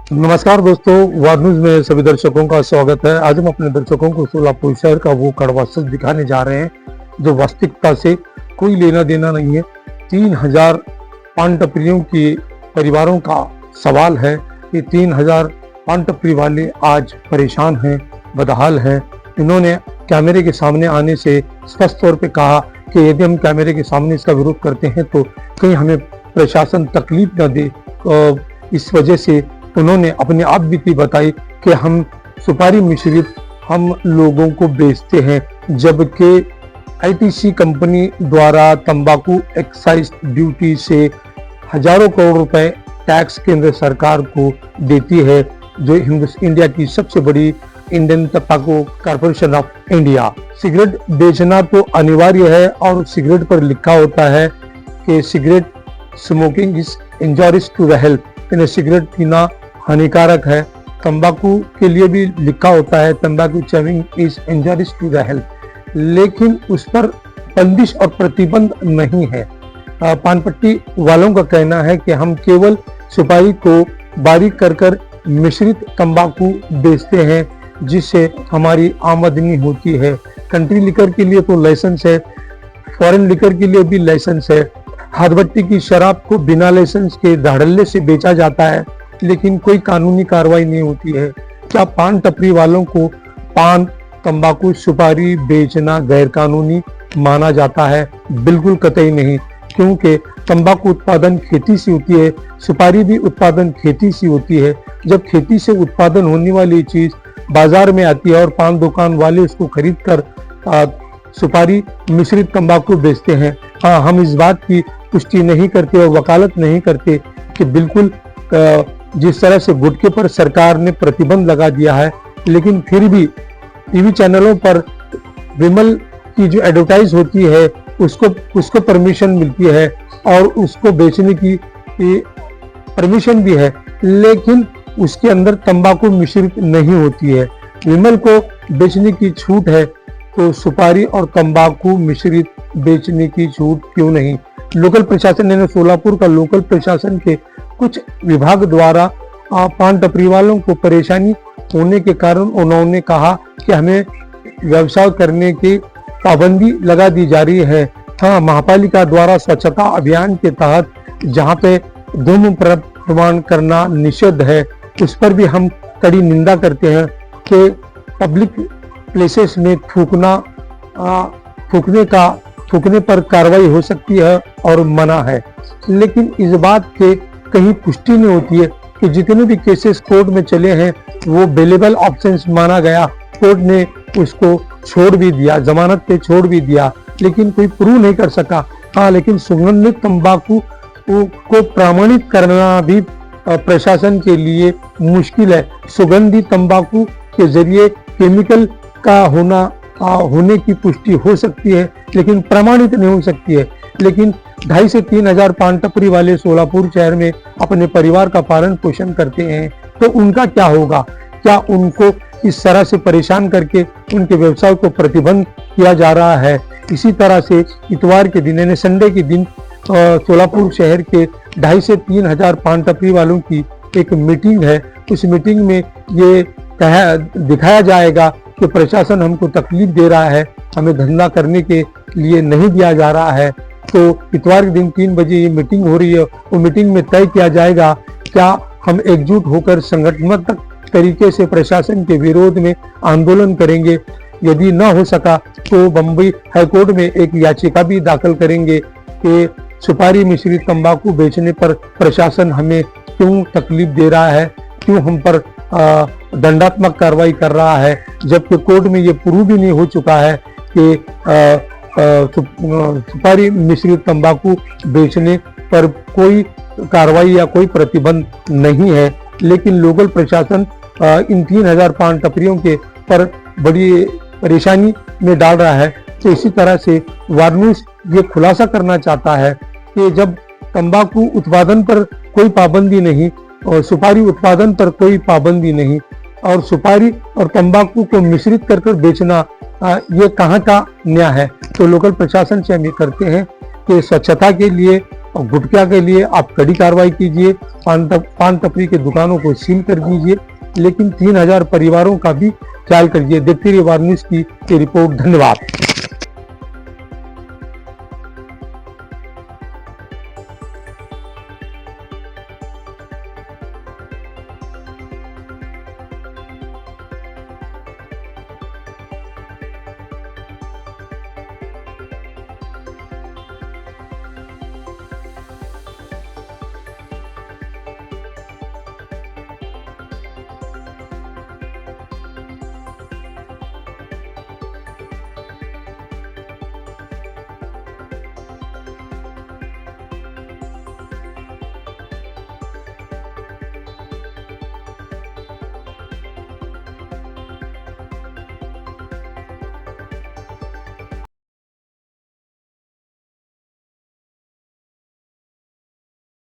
नमस्कार दोस्तों, वार न्यूज में सभी दर्शकों का स्वागत है। आज हम अपने दर्शकों को सोलापुर शहर का वो कड़वा सच दिखाने जा रहे हैं जो वास्तविकता से कोई लेना देना नहीं है। 3000 पान टपरियों के परिवारों का सवाल है कि 3000 पान टपरी वाले आज परेशान हैं, बदहाल हैं। इन्होंने कैमरे के सामने आने से स्पष्ट तौर पे कहा कि यदि हम कैमरे के सामने इसका विरोध करते हैं तो कहीं हमें प्रशासन तकलीफ न दे। इस वजह से उन्होंने अपनी आप बीती बताई कि हम सुपारी मिश्रित हम लोगों को बेचते हैं, जबकि आईटीसी कंपनी द्वारा तंबाकू एक्साइज ड्यूटी से हजारों करोड़ रुपए टैक्स केंद्र सरकार को देती है, जो इंडिया की सबसे बड़ी Indian tobacco corporation of India. Cigarette बेचना तो अनिवार्य है और सिगरेट पर लिखा होता है कि cigarette smoking is injurious to the health, यानी सिगरेट पीना हानिकारक है। तंबाकू के लिए भी लिखा होता है तंबाकू chewing is injurious to the health, लेकिन उस पर बंदिश और प्रतिबंध नहीं है। पान पट्टी वालों का कहना है कि हम केवल सुपारी को बारीक कर मिश्रित तंबाकू बेचते हैं, जिससे हमारी आमदनी होती है। कंट्री लिकर के लिए तो लाइसेंस है, फॉरेन लिकर के लिए भी लाइसेंस है। हाथभट्टी की शराब को बिना लाइसेंस के धड़ल्ले से बेचा जाता है, लेकिन कोई कानूनी कार्रवाई नहीं होती है। क्या पान टपरी वालों को पान, तंबाकू, सुपारी बेचना गैर कानूनी माना जाता है? बिल्कुल कतई नहीं, क्योंकि तंबाकू उत्पादन खेती से होती है, सुपारी भी उत्पादन खेती से होती है। जब खेती से उत्पादन होने वाली चीज बाजार में आती है और पान दुकान वाले उसको खरीद कर सुपारी मिश्रित तंबाकू बेचते हैं। हाँ, हम इस बात की पुष्टि नहीं करते और वकालत नहीं करते कि बिल्कुल जिस तरह से गुटखे पर सरकार ने प्रतिबंध लगा दिया है, लेकिन फिर भी टीवी चैनलों पर विमल की जो एडवर्टाइज होती है उसको परमिशन मिलती है और उसको बेचने की परमिशन भी है, लेकिन उसके अंदर तंबाकू मिश्रित नहीं होती है। विमल को बेचने की छूट है तो सुपारी और तंबाकू मिश्रित बेचने की छूट क्यों नहीं? लोकल प्रशासन ने सोलापुर का लोकल प्रशासन के कुछ विभाग द्वारा पान टपरी वालों को परेशानी होने के कारण उन्होंने कहा कि हमें व्यवसाय करने की पाबंदी लगा दी जा रही है। हाँ, महापालिका द्वारा स्वच्छता अभियान के तहत जहाँ पे धूम्रपान करना निषिद्ध है, उस पर भी हम कड़ी निंदा करते हैं कि पब्लिक प्लेसेस में थूकने पर कार्रवाई हो सकती है और मना है, लेकिन इस बात के कहीं पुष्टि नहीं होती है कि जितने भी केसेस कोर्ट में चले हैं वो बेलेबल ऑप्शंस माना गया। कोर्ट ने उसको छोड़ भी दिया, जमानत पे छोड़ भी दिया, लेकिन कोई प्रूव नहीं कर सका। हाँ, लेकिन सुगंधित तंबाकू को प्रमाणित करना भी प्रशासन के लिए मुश्किल है। सुगंधित तंबाकू के जरिए केमिकल का होने की पुष्टि हो सकती है, लेकिन प्रमाणित नहीं हो सकती है। लेकिन 2,500 से 3,000 पान टपरी वाले सोलापुर शहर में अपने परिवार का पालन पोषण करते हैं, तो उनका क्या होगा? क्या उनको इस तरह से परेशान करके उनके व्यवसाय को प्रतिबंध किया जा रहा है? इसी तरह से इतवार के दिन यानी संडे के दिन सोलापुर शहर के 2,500 से 3,000 पान टपरी वालों की एक मीटिंग है। उस मीटिंग में ये दिखाया जाएगा कि प्रशासन हमको तकलीफ दे रहा है, हमें धंधा करने के लिए नहीं दिया जा रहा है। तो इतवार के दिन 3 बजे ये मीटिंग हो रही है। वो मीटिंग में तय किया जाएगा क्या हम एकजुट होकर संगठनात्मक तरीके से प्रशासन के विरोध में आंदोलन करेंगे। यदि न हो सका तो बम्बई हाईकोर्ट में एक याचिका भी दाखिल करेंगे कि सुपारी मिश्रित तंबाकू बेचने पर प्रशासन हमें क्यों तकलीफ दे रहा है, क्यों हम पर दंडात्मक कार्रवाई कर रहा है, जबकि कोर्ट में ये प्रूव भी नहीं हो चुका है कि सुपारी मिश्रित तंबाकू बेचने पर कोई कार्रवाई या कोई प्रतिबंध नहीं है। लेकिन लोकल प्रशासन इन 3,000 पान टपरियों के पर बड़ी परेशानी में डाल रहा है। तो इसी तरह से वार न्यूज ये खुलासा करना चाहता है कि जब तंबाकू उत्पादन पर कोई पाबंदी नहीं और सुपारी उत्पादन पर कोई पाबंदी नहीं और सुपारी और तंबाकू को मिश्रित कर बेचना ये कहाँ का न्याय है? तो लोकल प्रशासन से हम ये करते हैं कि स्वच्छता के लिए और गुटखा के लिए आप कड़ी कार्रवाई कीजिए, पान तपरी के दुकानों को सील कर दीजिए, लेकिन 3000 परिवारों का भी ख्याल करिए। देखते रहिए वार न्यूज की ये रिपोर्ट। धन्यवाद।